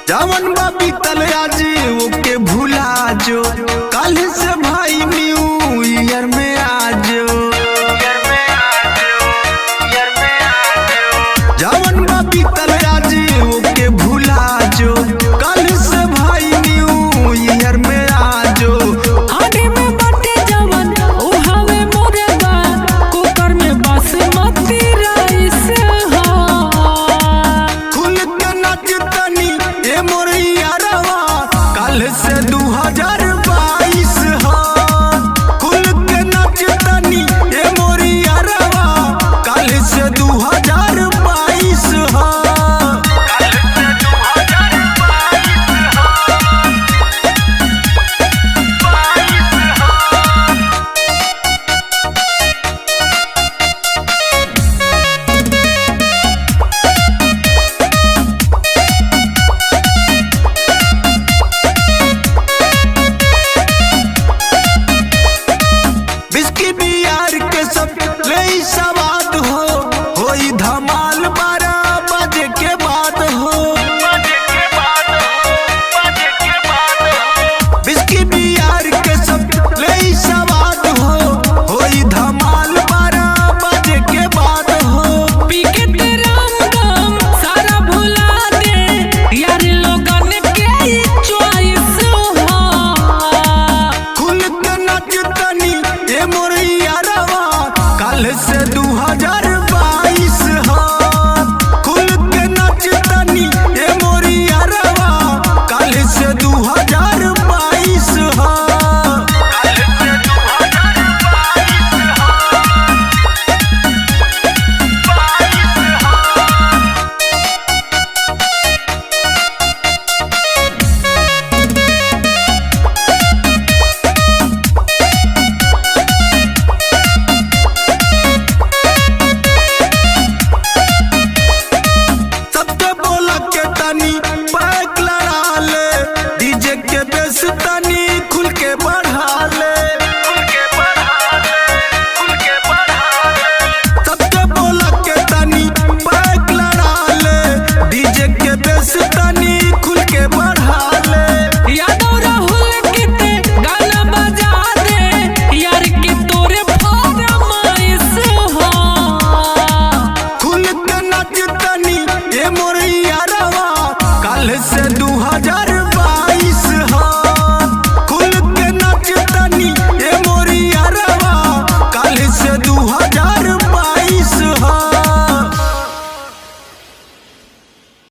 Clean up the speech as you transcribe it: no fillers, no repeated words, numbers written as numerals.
जवन बाबी तलया जी ओके भूला जो कल से भाई न्यू ईयर में आजो। जवन बाबी तलया जी ओके भूला जो कल से भाई न्यू ईयर में आजो। आगे में बाटे जवन ओ हवे मोरे बा कुकर में बासमती राइस हो। खुल के नाच तनी ए मोरिया रवा कल से 2022 हो। खुल के नाच तनी ए मोरिया रवा कल से 2022 हो। बिस्की बियार के सब ले सवाद हो होई धमाल 12 बजे के बाद हो। बिस्की बियार के सब ले सवाद हो होई धमाल 12 बजे के बाद हो। पी के तेरा गम सारा भुला दे यार लोगन के चॉइस हो। खुल के नाच तनी ए मोरिया रवा कल से 2022 हो। खुल के नाच तनी ए मोरिया रवा कल से 2022 हो। सबके बोला के तनी